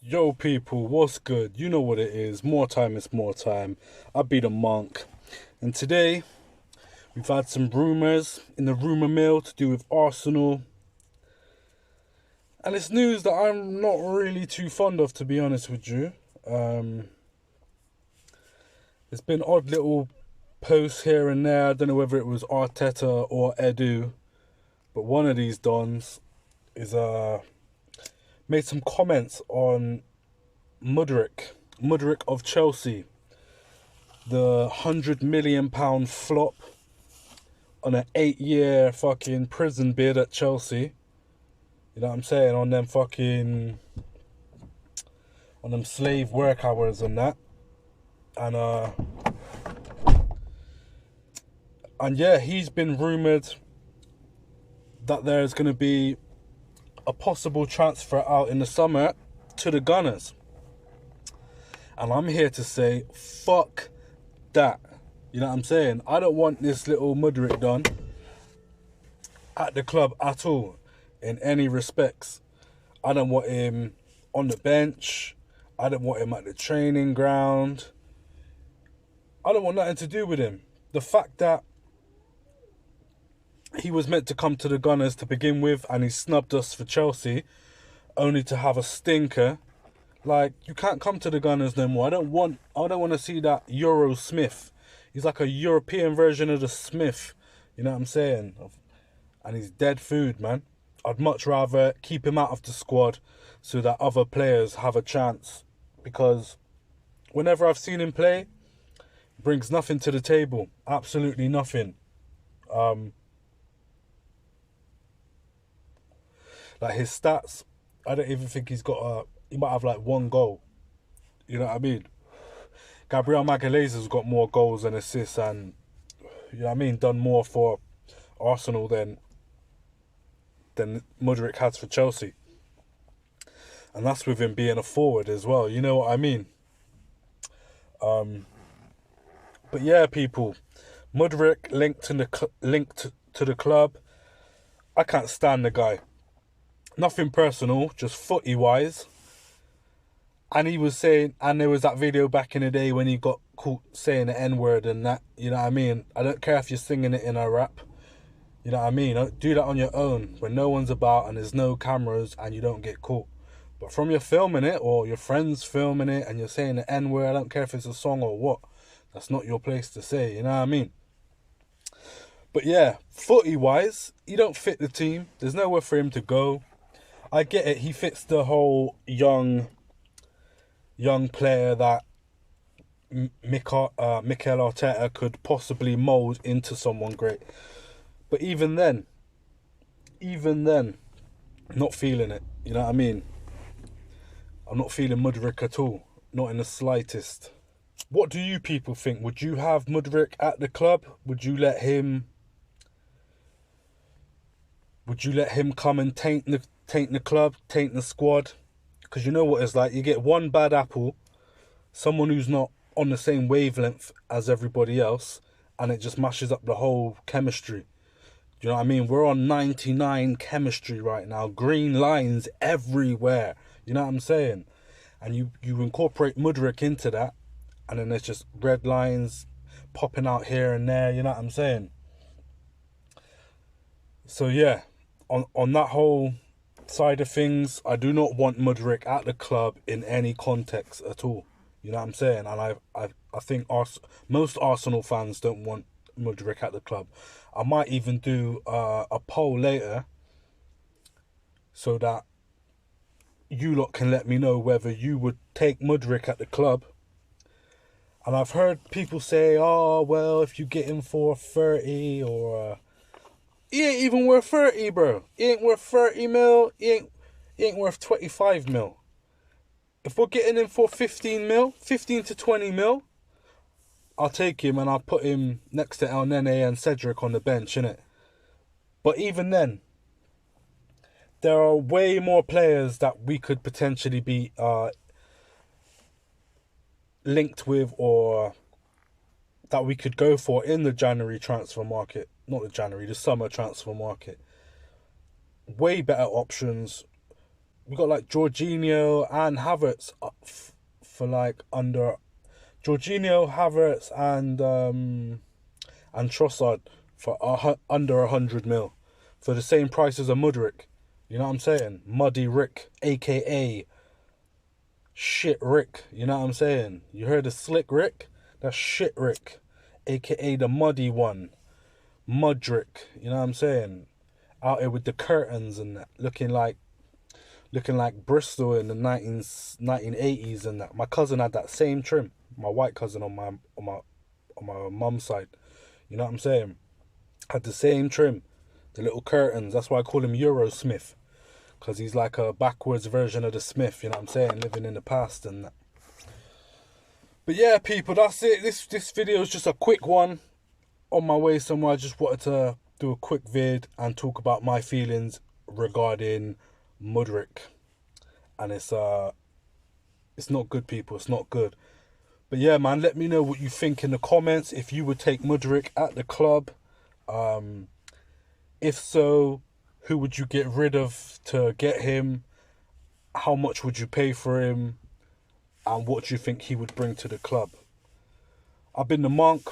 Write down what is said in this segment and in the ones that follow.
Yo, people, what's good? You know what it is. More time is more time. I be the monk. And today, we've had some rumours in the rumour mill to do with Arsenal. And it's news that I'm not really too fond of, to be honest with you. There's been odd little posts here and there. I don't know whether it was Arteta or Edu. But one of these dons is made some comments on Mudryk of Chelsea, the £100 million flop on an 8-year fucking prison bid at Chelsea. You know what I'm saying? On them slave work hours and that. And yeah, he's been rumoured that there's going to be a possible transfer out in the summer to the Gunners. And I'm here to say, fuck that. You know what I'm saying? I don't want this little Mudryk done at the club at all, in any respects. I don't want him on the bench. I don't want him at the training ground. I don't want nothing to do with him. The fact that he was meant to come to the Gunners to begin with and he snubbed us for Chelsea, only to have a stinker. Like, you can't come to the Gunners no more. I don't want to see that Euro Smith. He's like a European version of the Smith. You know what I'm saying? And he's dead food, man. I'd much rather keep him out of the squad so that other players have a chance. Because whenever I've seen him play, he brings nothing to the table. Absolutely nothing. Like, his stats, I don't even think he might have like one goal. You know what I mean? Gabriel Magalhaes has got more goals and assists and, you know what I mean, done more for Arsenal than Mudryk has for Chelsea. And that's with him being a forward as well. You know what I mean? But yeah, people, Mudryk linked to the club. I can't stand the guy. Nothing personal, just footy-wise. And he was saying, and there was that video back in the day when he got caught saying the N-word and that, you know what I mean? I don't care if you're singing it in a rap. You know what I mean? Do that on your own when no one's about and there's no cameras and you don't get caught. But from you filming it or your friends filming it and you're saying the N-word, I don't care if it's a song or what. That's not your place to say, you know what I mean? But yeah, footy-wise, he don't fit the team. There's nowhere for him to go. I get it. He fits the whole young player that Mikel Arteta could possibly mould into someone great. But even then, not feeling it. You know what I mean? I'm not feeling Mudryk at all. Not in the slightest. What do you people think? Would you have Mudryk at the club? Would you let him come and taint the club, taint the squad? Because you know what it's like. You get one bad apple, someone who's not on the same wavelength as everybody else, and it just mashes up the whole chemistry. Do you know what I mean? We're on 99 chemistry right now. Green lines everywhere. You know what I'm saying? And you incorporate Mudryk into that, and then there's just red lines popping out here and there. You know what I'm saying? So yeah, on that whole side of things, I do not want Mudryk at the club in any context at all. You know what I'm saying? And I think most Arsenal fans don't want Mudryk at the club. I might even do a poll later so that you lot can let me know whether you would take Mudryk at the club. And I've heard people say, oh, well, if you get him for 30 or... he ain't even worth 30, bro. He ain't worth 30 mil. He ain't worth 25 mil. If we're getting him for 15 mil, 15 to 20 mil, I'll take him and I'll put him next to El Nene and Cedric on the bench, innit? But even then, there are way more players that we could potentially be linked with or that we could go for in the January transfer market. Not the January, the summer transfer market. Way better options, we got like Jorginho and Havertz for like under Jorginho, Havertz, and Trossard for under 100 mil for the same price as a Mudryk. You know what I'm saying? Muddy Rick, aka Shit Rick. You know what I'm saying? You heard of Slick Rick? That's Shit Rick, aka the muddy one. Mudryk. You know what I'm saying? Out here with the curtains and that, looking like Bristol in the 1980s and that. My cousin had that same trim. My white cousin on my mum's side. You know what I'm saying? Had the same trim, the little curtains. That's why I call him Eurosmith, because he's like a backwards version of the Smith. You know what I'm saying? Living in the past and that. But yeah, people, that's it. This video is just a quick one. On my way somewhere, I just wanted to do a quick vid and talk about my feelings regarding Mudryk. And it's not good, people. It's not good. But yeah, man, let me know what you think in the comments. If you would take Mudryk at the club, if so, who would you get rid of to get him? How much would you pay for him? And what do you think he would bring to the club? I've been the Monk.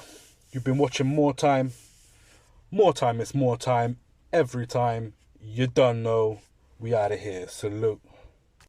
You've been watching More Time. More Time is more time. Every time. You done know. We out of here. Salute.